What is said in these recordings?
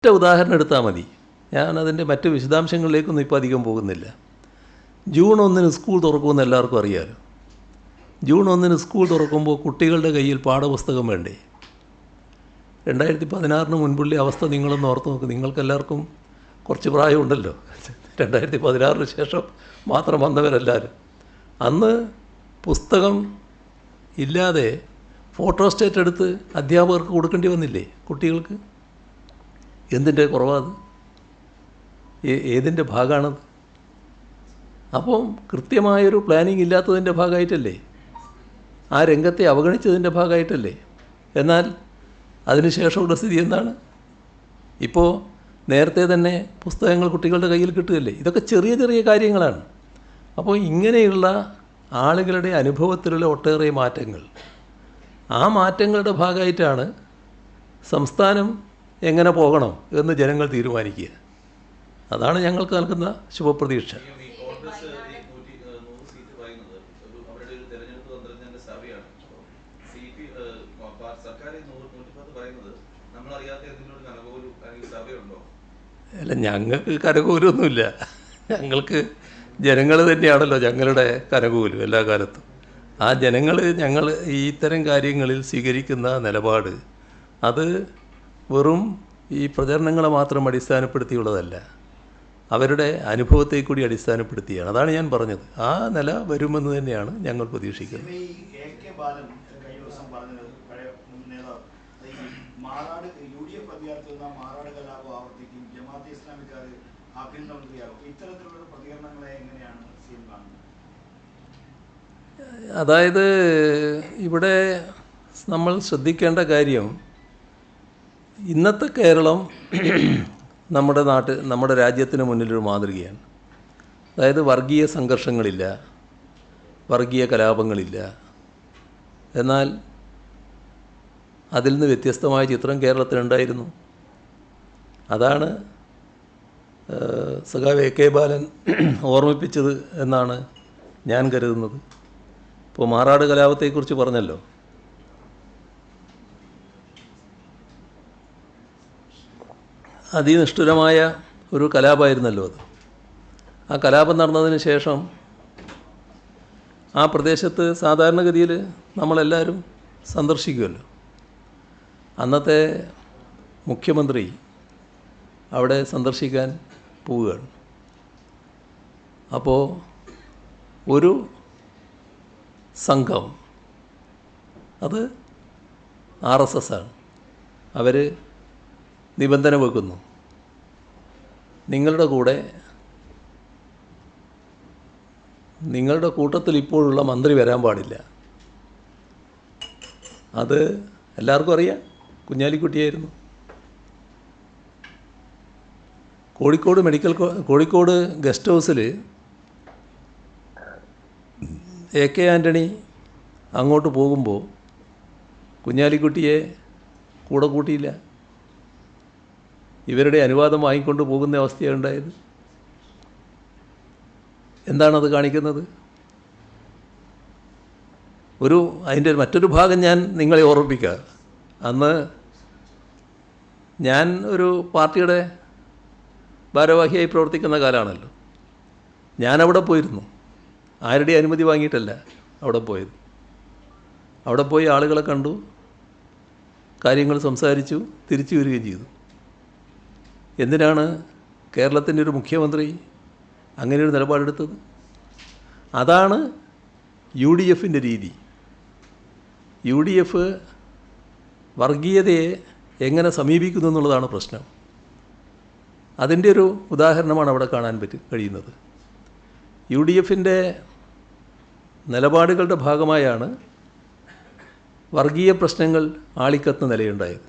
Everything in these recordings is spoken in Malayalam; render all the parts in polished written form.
ഒറ്റ ഉദാഹരണം എടുത്താൽ മതി. ഞാനതിൻ്റെ മറ്റ് വിശദാംശങ്ങളിലേക്കൊന്നും ഇപ്പോൾ അധികം പോകുന്നില്ല. ജൂൺ 1 സ്കൂൾ തുറക്കുമെന്ന് എല്ലാവർക്കും അറിയാമല്ലോ. ജൂൺ 1 സ്കൂൾ തുറക്കുമ്പോൾ കുട്ടികളുടെ കയ്യിൽ പാഠപുസ്തകം വേണ്ടേ? 2016 മുൻപുള്ള അവസ്ഥ നിങ്ങളൊന്ന് ഓർത്ത് നോക്ക്. നിങ്ങൾക്കെല്ലാവർക്കും കുറച്ച് പ്രായമുണ്ടല്ലോ. 2016 ശേഷം മാത്രം വന്നവരെല്ലാവരും. അന്ന് പുസ്തകം ഇല്ലാതെ ഫോട്ടോസ്റ്റേറ്റ് എടുത്ത് അധ്യാപകർക്ക് കൊടുക്കേണ്ടി വന്നില്ലേ കുട്ടികൾക്ക്? എന്തിൻ്റെ കുറവാത്? ഏതിൻ്റെ ഭാഗമാണത്? അപ്പം കൃത്യമായൊരു പ്ലാനിങ് ഇല്ലാത്തതിൻ്റെ ഭാഗമായിട്ടല്ലേ? ആ രംഗത്തെ അവഗണിച്ചതിൻ്റെ ഭാഗമായിട്ടല്ലേ? എന്നാൽ അതിനുശേഷമുള്ള സ്ഥിതി എന്താണ്? ഇപ്പോൾ നേരത്തെ തന്നെ പുസ്തകങ്ങൾ കുട്ടികളുടെ കയ്യിൽ കിട്ടുകയല്ലേ? ഇതൊക്കെ ചെറിയ ചെറിയ കാര്യങ്ങളാണ്. അപ്പോൾ ഇങ്ങനെയുള്ള ആളുകളുടെ അനുഭവത്തിലുള്ള ഒട്ടേറെ മാറ്റങ്ങൾ, ആ മാറ്റങ്ങളുടെ ഭാഗമായിട്ടാണ് സംസ്ഥാനം എങ്ങനെ പോകണം എന്ന് ജനങ്ങൾ തീരുമാനിക്കുക. അതാണ് ഞങ്ങൾക്ക് നൽകുന്ന ശുഭപ്രതീക്ഷ. അല്ല, ഞങ്ങൾക്ക് കരകൂലൊന്നുമില്ല. ഞങ്ങൾക്ക് ജനങ്ങൾ തന്നെയാണല്ലോ ഞങ്ങളുടെ കരകൂലും എല്ലാ കാലത്തും. ആ ജനങ്ങൾ ഞങ്ങൾ ഇത്തരം കാര്യങ്ങളിൽ സ്വീകരിക്കുന്ന നിലപാട് അത് വെറും ഈ പ്രചരണങ്ങളെ മാത്രം അടിസ്ഥാനപ്പെടുത്തിയുള്ളതല്ല, അവരുടെ അനുഭവത്തെ കൂടി അടിസ്ഥാനപ്പെടുത്തിയാണ്. അതാണ് ഞാൻ പറഞ്ഞത്. ആ നില വരുമെന്ന് തന്നെയാണ് ഞങ്ങൾ പ്രതീക്ഷിക്കുന്നത്. അതായത് ഇവിടെ നമ്മൾ ശ്രദ്ധിക്കേണ്ട കാര്യം, ഇന്നത്തെ കേരളം നമ്മുടെ രാജ്യത്തിന് മുന്നിലൊരു മാതൃകയാണ്. അതായത് വർഗീയ സംഘർഷങ്ങളില്ല, വർഗീയ കലാപങ്ങളില്ല. എന്നാൽ അതിൽ നിന്ന് വ്യത്യസ്തമായ ചിത്രം കേരളത്തിനുണ്ടായിരുന്നു. അതാണ് സഖാവ് എ കെ ബാലൻ ഓർമ്മിപ്പിച്ചത് എന്നാണ് ഞാൻ കരുതുന്നത്. ഇപ്പോൾ മാറാട് കലാപത്തെക്കുറിച്ച് പറഞ്ഞല്ലോ. അതിനിഷ്ഠുരമായ ഒരു കലാപമായിരുന്നല്ലോ അത്. ആ കലാപം നടന്നതിന് ശേഷം ആ പ്രദേശത്ത് സാധാരണഗതിയിൽ നമ്മളെല്ലാവരും സന്ദർശിക്കുമല്ലോ. അന്നത്തെ മുഖ്യമന്ത്രി അവിടെ സന്ദർശിക്കാൻ പോവുകയാണ്. അപ്പോൾ ഒരു സംഘം, അത് RSS ആണ്, അവർ നിബന്ധന വെക്കുന്നു, നിങ്ങളുടെ കൂട്ടത്തിൽ ഇപ്പോഴുള്ള മന്ത്രി വരാൻ പാടില്ല. അത് എല്ലാവർക്കും അറിയാം, കുഞ്ഞാലിക്കുട്ടിയായിരുന്നു. കോഴിക്കോട് ഗസ്റ്റ് ഹൗസിൽ AK ആൻ്റണി അങ്ങോട്ട് പോകുമ്പോൾ കുഞ്ഞാലിക്കുട്ടിയെ കൂടെ കൂട്ടിയില്ല. ഇവരുടെ അനുവാദം വാങ്ങിക്കൊണ്ട് പോകുന്ന അവസ്ഥയാണ് ഉണ്ടായത്. എന്താണത് കാണിക്കുന്നത്? അതിൻ്റെ മറ്റൊരു ഭാഗം ഞാൻ നിങ്ങളെ ഓർമ്മിപ്പിക്കുക. അന്ന് ഞാൻ ഒരു പാർട്ടിയുടെ ഭാരവാഹിയായി പ്രവർത്തിക്കുന്ന കാലമാണല്ലോ. ഞാനവിടെ പോയിരുന്നു. ആരുടെ അനുമതി വാങ്ങിയിട്ടല്ല അവിടെ പോയത്. അവിടെ പോയി ആളുകളെ കണ്ടു, കാര്യങ്ങൾ സംസാരിച്ചു, തിരിച്ചു വരികയും ചെയ്തു. എന്തിനാണ് കേരളത്തിൻ്റെ ഒരു മുഖ്യമന്ത്രി അങ്ങനെയൊരു നിലപാടെടുത്തത്? അതാണ് UDFൻ്റെ രീതി. UDF വർഗീയതയെ എങ്ങനെ സമീപിക്കുന്നു എന്നുള്ളതാണ് പ്രശ്നം. അതിൻ്റെ ഒരു ഉദാഹരണമാണ് അവിടെ കാണാൻ കഴിയുന്നത്. UDFൻ്റെ നിലപാടുകളുടെ ഭാഗമായാണ് വർഗീയ പ്രശ്നങ്ങൾ ആളിക്കത്തുന്ന നിലയുണ്ടായത്,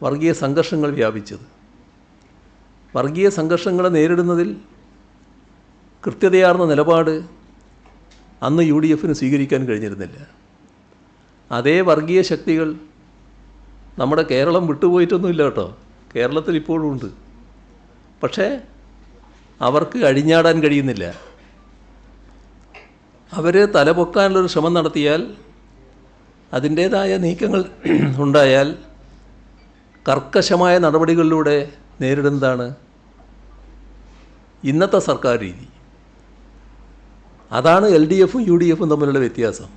വർഗീയ സംഘർഷങ്ങൾ വ്യാപിച്ചത്. വർഗീയ സംഘർഷങ്ങളെ നേരിടുന്നതിൽ കൃത്യതയാർന്ന നിലപാട് അന്ന് UDFന് സ്വീകരിക്കാൻ കഴിഞ്ഞിരുന്നില്ല. അതേ വർഗീയ ശക്തികൾ നമ്മുടെ കേരളം വിട്ടുപോയിട്ടൊന്നുമില്ല കേട്ടോ, കേരളത്തിൽ ഇപ്പോഴും ഉണ്ട്. പക്ഷേ അവർക്ക് അഴിഞ്ഞാടാൻ കഴിയുന്നില്ല. അവർ തലപൊക്കാനുള്ളൊരു ശ്രമം നടത്തിയാൽ, അതിൻ്റേതായ നീക്കങ്ങൾ ഉണ്ടായാൽ കർക്കശമായ നടപടികളിലൂടെ നേരിടുന്നതാണ് ഇന്നത്തെ സർക്കാർ രീതി. അതാണ് LDFും UDFും തമ്മിലുള്ള വ്യത്യാസം.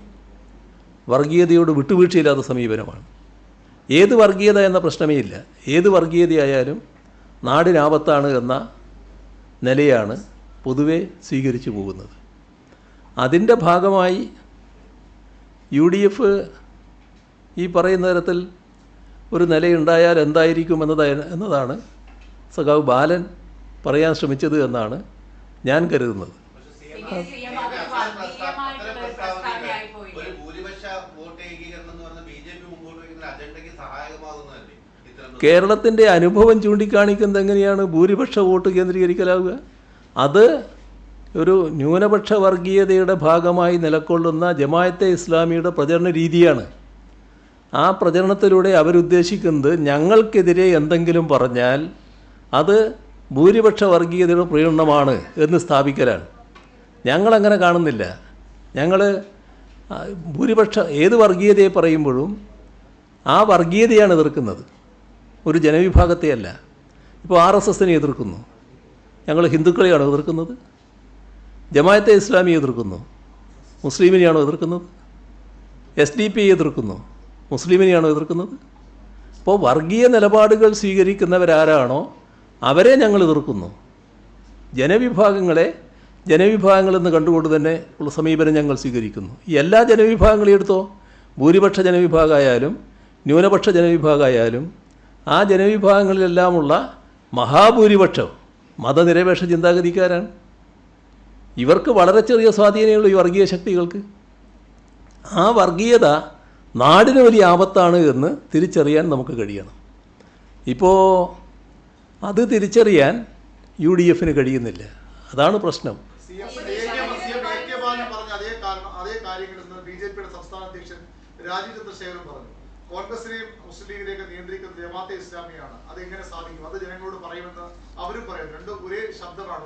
വർഗീയതയോട് വിട്ടുവീഴ്ചയില്ലാത്ത സമീപനമാണ്. ഏത് വർഗീയത എന്ന പ്രശ്നമേ ഇല്ല. ഏത് വർഗീയതയായാലും നാടിനാപത്താണ് എന്ന നിലയാണ് പൊതുവെ സ്വീകരിച്ചു പോകുന്നത്. അതിൻ്റെ ഭാഗമായി UDF ഈ പറയുന്ന തരത്തിൽ ഒരു നിലയുണ്ടായാൽ എന്തായിരിക്കും എന്നതാണ് സഖാവ് ബാലൻ പറയാൻ ശ്രമിച്ചത് എന്നാണ് ഞാൻ കരുതുന്നത്. കേരളത്തിൻ്റെ അനുഭവം ചൂണ്ടിക്കാണിക്കുന്നത് എങ്ങനെയാണ് ഭൂരിപക്ഷ വോട്ട് കേന്ദ്രീകരിക്കലാവുക? അത് ഒരു ന്യൂനപക്ഷ വർഗീയതയുടെ ഭാഗമായി നിലകൊള്ളുന്ന ജമാഅത്തെ ഇസ്ലാമിയുടെ പ്രചരണ രീതിയാണ്. ആ പ്രചരണത്തിലൂടെ അവരുദ്ദേശിക്കുന്നത് ഞങ്ങൾക്കെതിരെ എന്തെങ്കിലും പറഞ്ഞാൽ അത് ഭൂരിപക്ഷ വർഗീയതയുടെ പ്രകടനമാണ് എന്ന് സ്ഥാപിക്കലാണ്. ഞങ്ങളങ്ങനെ കാണുന്നില്ല. ഞങ്ങൾ ഏത് വർഗീയതയെ പറയുമ്പോഴും ആ വർഗീയതയാണ് എതിർക്കുന്നത്, ഒരു ജനവിഭാഗത്തെയല്ല. ഇപ്പോൾ RSSനെ എതിർക്കുന്നു, ഞങ്ങൾ ഹിന്ദുക്കളെയാണോ എതിർക്കുന്നത്? ജമാഅത്തെ ഇസ്ലാമിയെ എതിർക്കുന്നു, മുസ്ലിമിനെയാണോ എതിർക്കുന്നത്? SDP എതിർക്കുന്നു, മുസ്ലിമിനെയാണോ എതിർക്കുന്നത്? അപ്പോൾ വർഗീയ നിലപാടുകൾ സ്വീകരിക്കുന്നവരാരാണോ അവരെ ഞങ്ങൾ എതിർക്കുന്നു. ജനവിഭാഗങ്ങളെന്ന് കണ്ടുകൊണ്ട് തന്നെ ഉള്ള സമീപനം ഞങ്ങൾ സ്വീകരിക്കുന്നു. ഈ എല്ലാ ജനവിഭാഗങ്ങളെയും എടുത്തോ, ഭൂരിപക്ഷ ജനവിഭാഗമായാലും ന്യൂനപക്ഷ ജനവിഭാഗമായാലും ആ ജനവിഭാഗങ്ങളിലെല്ലാമുള്ള മഹാഭൂരിപക്ഷം മതനിരപേക്ഷ ചിന്താഗതിക്കാരാണ്. ഇവർക്ക് വളരെ ചെറിയ സ്വാധീനമുള്ളൂ ഈ വർഗീയ ശക്തികൾക്ക്. ആ വർഗീയത നാടിന് വലിയ ആപത്താണ് എന്ന് തിരിച്ചറിയാൻ നമുക്ക് കഴിയണം. ഇപ്പോൾ അത് തിരിച്ചറിയാൻ UDFന് കഴിയുന്നില്ല. അതാണ് പ്രശ്നം. രാജീവ് ചന്ദ്രശേഖരൻ പറഞ്ഞു കോൺഗ്രസിനെയും മുസ്ലിം ലീഗിനെയൊക്കെ നിയന്ത്രിക്കുന്നത് ജമാഅത്തെ ഇസ്ലാമിയാണ്. അതെങ്ങനെ സാധിക്കും? അത് ജനങ്ങളോട് പറയുമെന്ന് അവരും പറയുന്നു. രണ്ടും ഒരേ ശബ്ദമാണ്,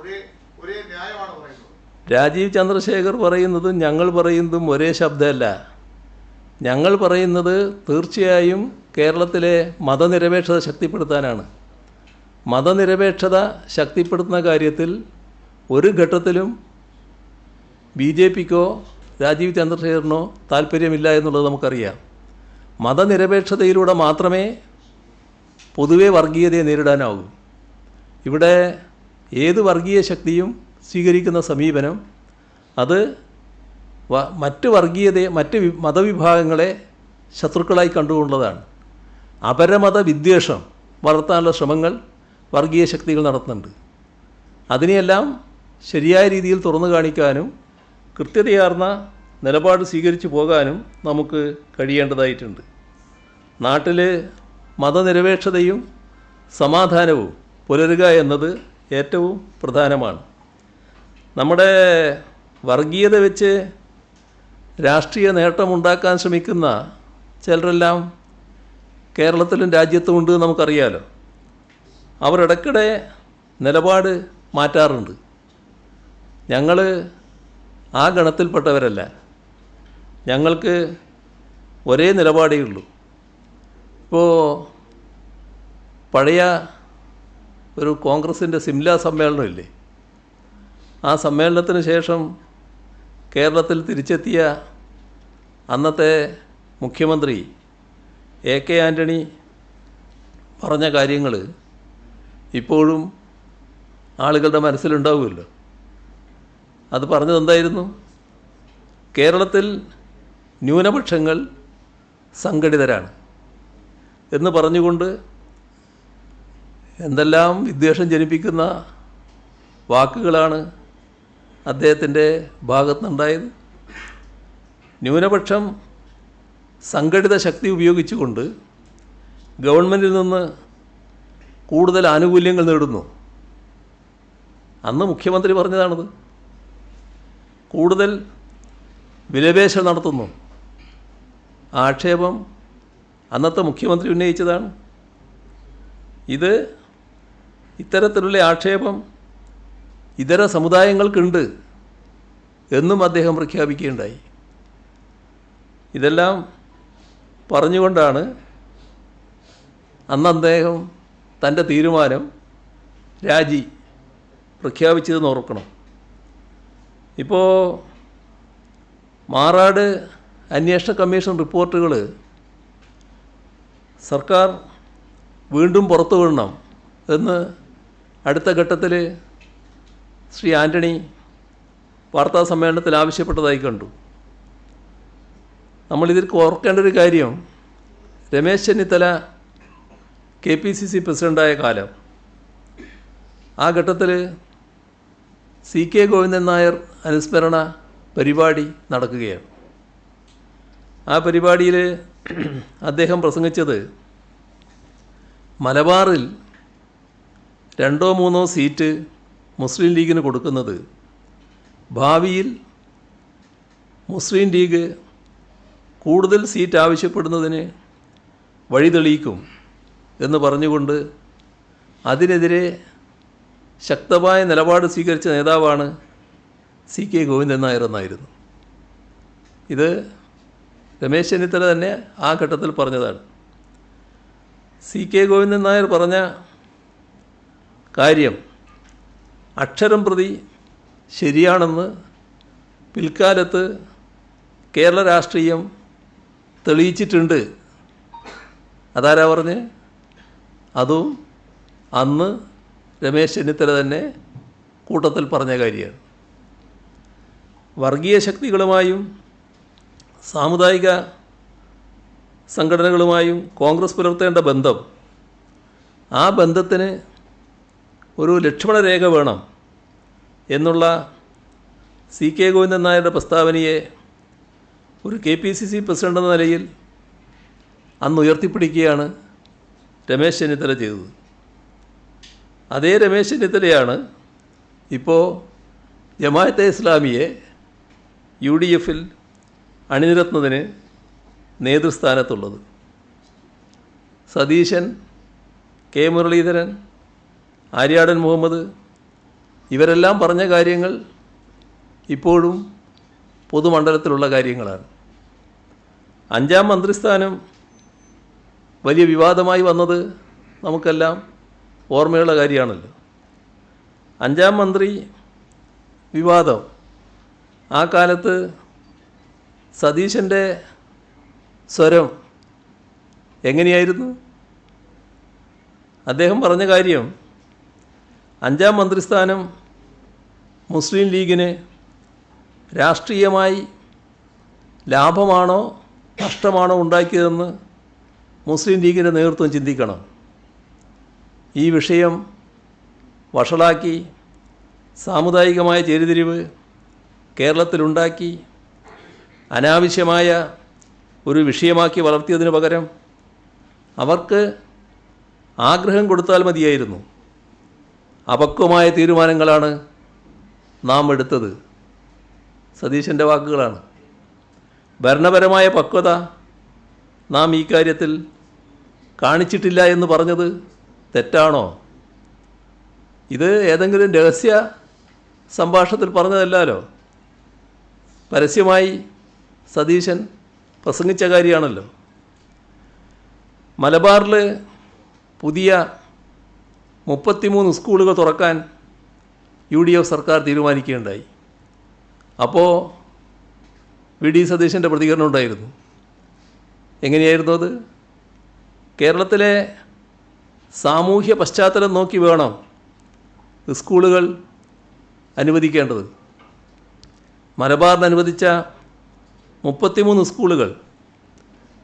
ഒരേ ന്യായമാണ് പറയുന്നത്. രാജീവ് ചന്ദ്രശേഖർ പറയുന്നതും ഞങ്ങൾ പറയുന്നതും ഒരേ ശബ്ദമല്ല. ഞങ്ങൾ പറയുന്നത് തീർച്ചയായും കേരളത്തിലെ മതനിരപേക്ഷത ശക്തിപ്പെടുത്താനാണ്. മതനിരപേക്ഷത ശക്തിപ്പെടുത്തുന്ന കാര്യത്തിൽ ഒരു ഘട്ടത്തിലും BJPക്കോ രാജീവ് ചന്ദ്രശേഖരനോ താല്പര്യമില്ല എന്നുള്ളത് നമുക്കറിയാം. മതനിരപേക്ഷതയിലൂടെ മാത്രമേ പൊതുവെ വർഗീയതയെ നേരിടാനാവൂ. ഇവിടെ ഏത് വർഗീയ ശക്തിയും സ്വീകരിക്കുന്ന സമീപനം അത് മറ്റ് മതവിഭാഗങ്ങളെ ശത്രുക്കളായി കണ്ടുകൊണ്ടുള്ളതാണ്. അപരമത വിദ്വേഷം വളർത്താനുള്ള ശ്രമങ്ങൾ വർഗീയ ശക്തികൾ നടത്തുന്നുണ്ട്. അതിനെയെല്ലാം ശരിയായ രീതിയിൽ തുറന്നു കാണിക്കാനും കൃത്യതയാർന്ന നിലപാട് സ്വീകരിച്ചു പോകാനും നമുക്ക് കഴിയേണ്ടതായിട്ടുണ്ട്. നാട്ടിൽ മതനിരപേക്ഷതയും സമാധാനവും പുലരുക എന്നത് ഏറ്റവും പ്രധാനമാണ്. നമ്മുടെ വർഗീയത വെച്ച് രാഷ്ട്രീയ നേട്ടമുണ്ടാക്കാൻ ശ്രമിക്കുന്ന ചിലരെല്ലാം കേരളത്തിലും രാജ്യത്തുമുണ്ട് നമുക്കറിയാലോ. അവർ ഇടയ്ക്കിടെ നിലപാട് മാറ്റാറുണ്ട്. ഞങ്ങൾ ആ ഗണത്തിൽപ്പെട്ടവരല്ല. ഞങ്ങൾക്ക് ഒരേ നിലപാടേ ഉള്ളൂ. ഇപ്പോൾ പഴയ ഒരു കോൺഗ്രസിൻ്റെ സിംല സമ്മേളനമില്ലേ, ആ സമ്മേളനത്തിന് ശേഷം കേരളത്തിൽ തിരിച്ചെത്തിയ അന്നത്തെ മുഖ്യമന്ത്രി AK ആൻ്റണി പറഞ്ഞ കാര്യങ്ങൾ ഇപ്പോഴും ആളുകളുടെ മനസ്സിലുണ്ടാവുമല്ലോ. അത് പറഞ്ഞതെന്തായിരുന്നു? കേരളത്തിൽ ന്യൂനപക്ഷങ്ങൾ സംഘടിതരാണ് എന്ന് പറഞ്ഞുകൊണ്ട് എന്തെല്ലാം വിദ്വേഷം ജനിപ്പിക്കുന്ന വാക്കുകളാണ് അദ്ദേഹത്തിൻ്റെ ഭാഗത്തുനിന്നുണ്ടായത്. ന്യൂനപക്ഷം സംഘടിത ശക്തി ഉപയോഗിച്ചുകൊണ്ട് ഗവൺമെൻറ്റിൽ നിന്ന് കൂടുതൽ ആനുകൂല്യങ്ങൾ നേടുന്നു. അന്ന് മുഖ്യമന്ത്രി പറഞ്ഞതാണത്. കൂടുതൽ വിലപേശൽ നടത്തുന്നു. ആക്ഷേപം അന്നത്തെ മുഖ്യമന്ത്രി ഉന്നയിച്ചതാണ്. ഇത്തരത്തിലുള്ള ആക്ഷേപം ഇതര സമുദായങ്ങൾക്കുണ്ട് എന്നും അദ്ദേഹം പ്രഖ്യാപിക്കുകയുണ്ടായി. ഇതെല്ലാം പറഞ്ഞുകൊണ്ടാണ് അന്ന് അദ്ദേഹം തൻ്റെ തീരുമാനം രാജി പ്രഖ്യാപിച്ചതെന്ന് ഓർക്കണം. ഇപ്പോൾ മാറാട് അന്വേഷണ കമ്മീഷൻ റിപ്പോർട്ടുകൾ സർക്കാർ വീണ്ടും പുറത്തു വിടണം എന്ന് അടുത്ത ഘട്ടത്തിൽ ശ്രീ ആൻ്റണി വാർത്താ സമ്മേളനത്തിൽ ആവശ്യപ്പെട്ടതായി കണ്ടു. നമ്മളിതിൽ ഓർക്കേണ്ട ഒരു കാര്യം, രമേശ് ചെന്നിത്തല KPCC പ്രസിഡൻ്റായ കാലം, ആ ഘട്ടത്തിൽ CK ഗോവിന്ദൻ നായർ അനുസ്മരണ പരിപാടി നടക്കുകയാണ്. ആ പരിപാടിയിൽ അദ്ദേഹം പ്രസംഗിച്ചത് മലബാറിൽ 2 or 3 സീറ്റ് മുസ്ലിം ലീഗിന് കൊടുക്കുന്നത് ഭാവിയിൽ മുസ്ലിം ലീഗ് കൂടുതൽ സീറ്റ് ആവശ്യപ്പെടുന്നതിന് വഴി തെളിയിക്കും എന്ന് പറഞ്ഞുകൊണ്ട് അതിനെതിരെ ശക്തമായ നിലപാട് സ്വീകരിച്ച നേതാവാണ് CK ഗോവിന്ദൻ നായർ എന്നായിരുന്നു. ഇത് രമേശ് ചെന്നിത്തല തന്നെ ആ ഘട്ടത്തിൽ പറഞ്ഞതാണ്. CK ഗോവിന്ദൻ നായർ പറഞ്ഞ കാര്യം അക്ഷരം പ്രതി ശരിയാണെന്ന് പിൽക്കാലത്ത് കേരള രാഷ്ട്രീയം തെളിയിച്ചിട്ടുണ്ട്. അതാരാ പറഞ്ഞ്? അതും അന്ന് രമേശ് ചെന്നിത്തല തന്നെ കൂട്ടത്തിൽ പറഞ്ഞ കാര്യമാണ്. വർഗീയ ശക്തികളുമായും സാമുദായിക സംഘടനകളുമായും കോൺഗ്രസ് പുലർത്തേണ്ട ബന്ധം, ആ ബന്ധത്തിന് ഒരു ലക്ഷ്മണരേഖ വേണം എന്നുള്ള CK ഗോവിന്ദൻ നായരുടെ പ്രസ്താവനയെ ഒരു KPCC പ്രസിഡന്റ് എന്ന നിലയിൽ അന്ന് ഉയർത്തിപ്പിടിക്കുകയാണ് രമേശ് ചെന്നിത്തല ചെയ്തത്. അതേ രമേശ് ചെന്നിത്തലയാണ് ഇപ്പോൾ ജമാഅത്തെ ഇസ്ലാമിയെ UDFൽ അണിനിരത്തുന്നതിന് നേതൃസ്ഥാനത്തുള്ളത്. സതീശൻ, K മുരളീധരൻ, ആര്യാടൻ മുഹമ്മദ് ഇവരെല്ലാം പറഞ്ഞ കാര്യങ്ങൾ ഇപ്പോഴും പൊതുമണ്ഡലത്തിലുള്ള കാര്യങ്ങളാണ്. 5ാം മന്ത്രിസ്ഥാനം വലിയ വിവാദമായി വന്നത് നമുക്കെല്ലാം ഓർമ്മയുള്ള കാര്യമാണല്ലോ. 5ാം മന്ത്രി വിവാദം ആ കാലത്ത് സതീശൻ്റെ സ്വരം എങ്ങനെയായിരുന്നു? അദ്ദേഹം പറഞ്ഞ കാര്യം 5ാം മന്ത്രിസ്ഥാനം മുസ്ലിം ലീഗിന് രാഷ്ട്രീയമായി ലാഭമാണോ നഷ്ടമാണോ ഉണ്ടാക്കിയതെന്ന് മുസ്ലിം ലീഗിൻ്റെ നേതൃത്വം ചിന്തിക്കണം. ഈ വിഷയം വഷളാക്കി സാമുദായികമായ ചേരിതിരിവ് കേരളത്തിലുണ്ടാക്കി അനാവശ്യമായ ഒരു വിഷയമാക്കി വളർത്തിയതിനു പകരം അവർക്ക് ആഗ്രഹം കൊടുത്താൽ മതിയായിരുന്നു. അപക്വമായ തീരുമാനങ്ങളാണ് നാം എടുത്തത്. സതീശൻ്റെ വാക്കുകളാണ്. ഭരണപരമായ പക്വത നാം ഈ കാര്യത്തിൽ കാണിച്ചിട്ടില്ല എന്ന് പറഞ്ഞത് തെറ്റാണോ? ഇത് ഏതെങ്കിലും രഹസ്യ സംഭാഷണത്തിൽ പറഞ്ഞതല്ലല്ലോ. പരസ്യമായി സതീശൻ പ്രസംഗിച്ച കാര്യമാണല്ലോ. മലബാറിൽ പുതിയ 33 സ്കൂളുകൾ തുറക്കാൻ UDF സർക്കാർ തീരുമാനിക്കുകയുണ്ടായി. അപ്പോൾ VD സതീശൻ്റെ പ്രതികരണം ഉണ്ടായിരുന്നു. എങ്ങനെയായിരുന്നു അത്? കേരളത്തിലെ സാമൂഹ്യ പശ്ചാത്തലം നോക്കി വേണം സ്കൂളുകൾ അനുവദിക്കേണ്ടത്. മലബാറിന് അനുവദിച്ച 33 സ്കൂളുകൾ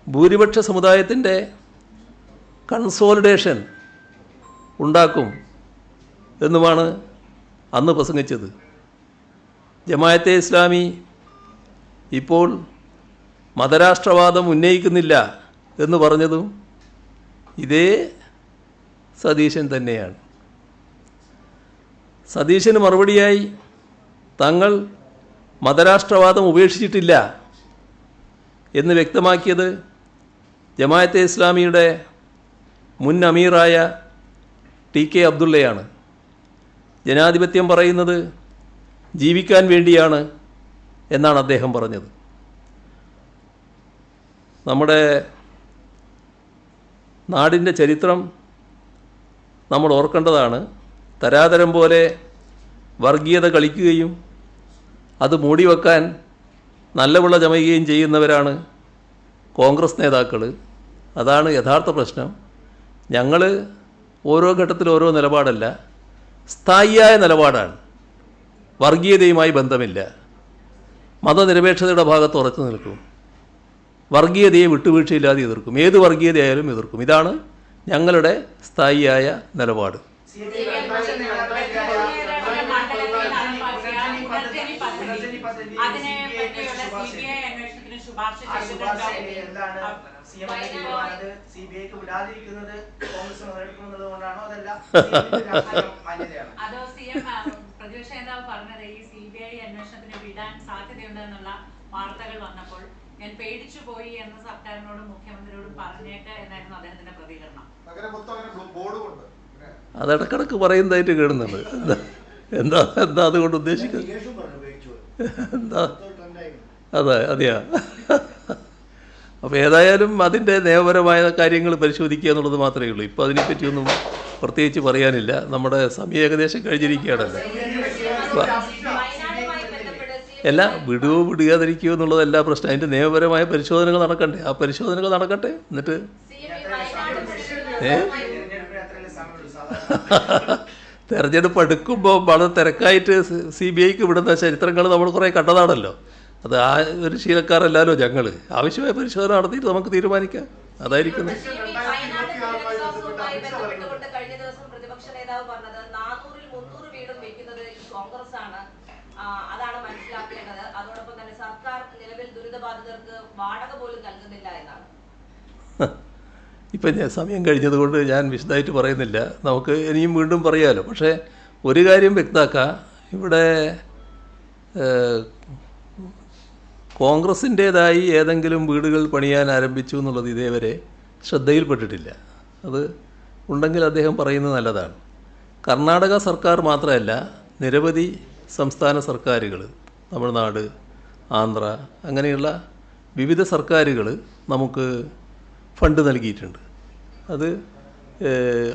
ഭൂരിപക്ഷ സമുദായത്തിൻ്റെ കൺസോളിഡേഷൻ ഉണ്ടാക്കും എന്നുമാണ് അന്ന് പ്രസംഗിച്ചത്. ജമാഅത്തെ ഇസ്ലാമി ഇപ്പോൾ മതരാഷ്ട്രവാദം ഉന്നയിക്കുന്നില്ല എന്ന് പറഞ്ഞതും ഇതേ സതീശൻ തന്നെയാണ്. സതീശന് മറുപടിയായി തങ്ങൾ മതരാഷ്ട്രവാദം ഉപേക്ഷിച്ചിട്ടില്ല എന്ന് വ്യക്തമാക്കിയത് ജമാഅത്തെ ഇസ്ലാമിയുടെ മുൻ അമീറായ TK അബ്ദുള്ളയാണ്. ജനാധിപത്യം പറയുന്നത് ജീവിക്കാൻ വേണ്ടിയാണ് എന്നാണ് അദ്ദേഹം പറഞ്ഞത്. നമ്മുടെ നാടിൻ്റെ ചരിത്രം നമ്മൾ ഓർക്കേണ്ടതാണ്. തരാതരം പോലെ വർഗീയത കളിക്കുകയും അത് മൂടിവെക്കാൻ നല്ല വിള ചമയുകയും ചെയ്യുന്നവരാണ് കോൺഗ്രസ് നേതാക്കൾ. അതാണ് യഥാർത്ഥ പ്രശ്നം. ഞങ്ങൾ ഓരോ ഘട്ടത്തിൽ ഓരോ നിലപാടല്ല, സ്ഥായിയായ നിലപാടാണ്. വർഗീയതയുമായി ബന്ധമില്ല. മതനിരപേക്ഷതയുടെ ഭാഗത്ത് ഉറച്ചു നിൽക്കും. വർഗീയതയെ വിട്ടുവീഴ്ചയില്ലാതെ എതിർക്കും. ഏത് വർഗീയതയായാലും എതിർക്കും. ഇതാണ് ഞങ്ങളുടെ സ്ഥായിയായ നിലപാട്. പ്രതിപക്ഷ നേതാവ് പറഞ്ഞത് ഈ CBI അന്വേഷണത്തിന് വിടാൻ സാധ്യതയുണ്ടെന്നുള്ള വാർത്തകൾ വന്നപ്പോൾ ഞാൻ പേടിച്ചു പോയി എന്ന് സർക്കാരിനോടും മുഖ്യമന്ത്രിയോടും പറഞ്ഞേക്ക് എന്നായിരുന്നു അദ്ദേഹത്തിന്റെ പ്രതികരണം. അതിടക്കിടക്ക് പറയുന്നതായിട്ട് കേടുന്നുണ്ട്. എന്താ എന്താ അതുകൊണ്ട് ഉദ്ദേശിക്കുന്നത്? എന്താ അതെയാ. അപ്പോൾ ഏതായാലും അതിൻ്റെ നിയമപരമായ കാര്യങ്ങൾ പരിശോധിക്കുക എന്നുള്ളത് മാത്രമേ ഉള്ളൂ. ഇപ്പോൾ അതിനെപ്പറ്റിയൊന്നും പ്രത്യേകിച്ച് പറയാനില്ല. നമ്മുടെ സമയം ഏകദേശം കഴിഞ്ഞിരിക്കുകയാണല്ലോ. എല്ലാം വിടുകയാതിരിക്കുമോ എന്നുള്ളതല്ല പ്രശ്നം. അതിൻ്റെ നിയമപരമായ പരിശോധനകൾ നടക്കണ്ടേ? ആ പരിശോധനകൾ നടക്കട്ടെ. എന്നിട്ട് തെരഞ്ഞെടുപ്പ് അടുക്കുമ്പോൾ വളരെ തിരക്കായിട്ട് CBIക്ക് വിടുന്ന ചരിത്രങ്ങൾ നമ്മൾ കുറേ കണ്ടതാണല്ലോ. അത് ആ ഒരു ശീലക്കാരല്ലല്ലോ ഞങ്ങൾ. ആവശ്യമായ പരിശോധന നടത്തിയിട്ട് നമുക്ക് തീരുമാനിക്കാം. അതായിരിക്കുന്നത്. കഴിഞ്ഞ ദിവസം പ്രതിപക്ഷ നേതാവ് പറഞ്ഞത് 400-ൽ 300 വീടും വെക്കുന്നത് കോൺഗ്രസ് ആണ്, അതാണ് മനസ്സിലാക്കേണ്ടത്. അതോടൊപ്പം തന്നെ സർക്കാർ നിലവിൽ ദുരിതബാധിതർക്ക് വാടക പോലും നൽകുന്നില്ല എന്നാണ്. ഇപ്പം ഞാൻ സമയം കഴിഞ്ഞതുകൊണ്ട് ഞാൻ വിശദമായിട്ട് പറയുന്നില്ല. നമുക്ക് ഇനിയും വീണ്ടും പറയാമല്ലോ. പക്ഷേ ഒരു കാര്യം വ്യക്തമാക്കാം. ഇവിടെ കോൺഗ്രസിൻ്റേതായി ഏതെങ്കിലും വീടുകൾ പണിയാൻ ആരംഭിച്ചു എന്നുള്ളത് ഇതേവരെ ശ്രദ്ധയിൽപ്പെട്ടിട്ടില്ല. അത് ഉണ്ടെങ്കിൽ അദ്ദേഹം പറയുന്നത് നല്ലതാണ്. കർണാടക സർക്കാർ മാത്രമല്ല, നിരവധി സംസ്ഥാന സർക്കാരുകൾ, തമിഴ്നാട്, ആന്ധ്ര, അങ്ങനെയുള്ള വിവിധ സർക്കാരുകൾ നമുക്ക് ഫണ്ട് നൽകിയിട്ടുണ്ട്. അത്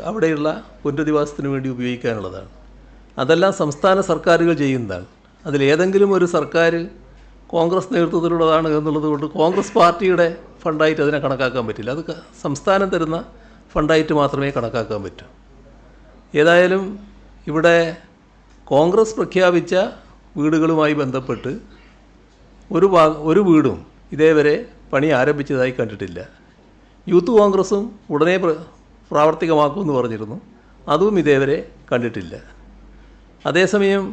അവിടെയുള്ള പുനരധിവാസത്തിന് വേണ്ടി ഉപയോഗിക്കാനുള്ളതാണ്. അതെല്ലാം സംസ്ഥാന സർക്കാരുകൾ ചെയ്യുന്നതാണ്. അതിലേതെങ്കിലും ഒരു സർക്കാർ കോൺഗ്രസ് നേതൃത്വത്തിലുള്ളതാണ് എന്നുള്ളത് കൊണ്ട് കോൺഗ്രസ് പാർട്ടിയുടെ ഫണ്ടായിട്ട് അതിനെ കണക്കാക്കാൻ പറ്റില്ല. അത് സംസ്ഥാനം തരുന്ന ഫണ്ടായിട്ട് മാത്രമേ കണക്കാക്കാൻ പറ്റൂ. ഏതായാലും ഇവിടെ കോൺഗ്രസ് പ്രഖ്യാപിച്ച വീടുകളുമായി ബന്ധപ്പെട്ട് ഒരു വീടും ഇതേവരെ പണി ആരംഭിച്ചതായി കണ്ടിട്ടില്ല. യൂത്ത് കോൺഗ്രസും ഉടനെ പ്രാവർത്തികമാക്കുമെന്ന് പറഞ്ഞിരുന്നു. അതും ഇതേവരെ കണ്ടിട്ടില്ല. അതേസമയം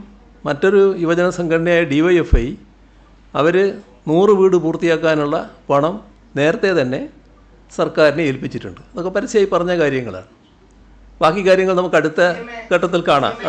മറ്റൊരു യുവജന സംഘടനയായ DYFI അവർ 100 വീട് പൂർത്തിയാക്കാനുള്ള പണം നേരത്തെ തന്നെ സർക്കാരിനെ ഏൽപ്പിച്ചിട്ടുണ്ട്. അതൊക്കെ പരസ്യമായി പറഞ്ഞ കാര്യങ്ങളാണ്. ബാക്കി കാര്യങ്ങൾ നമുക്ക് അടുത്ത ഘട്ടത്തിൽ കാണാം.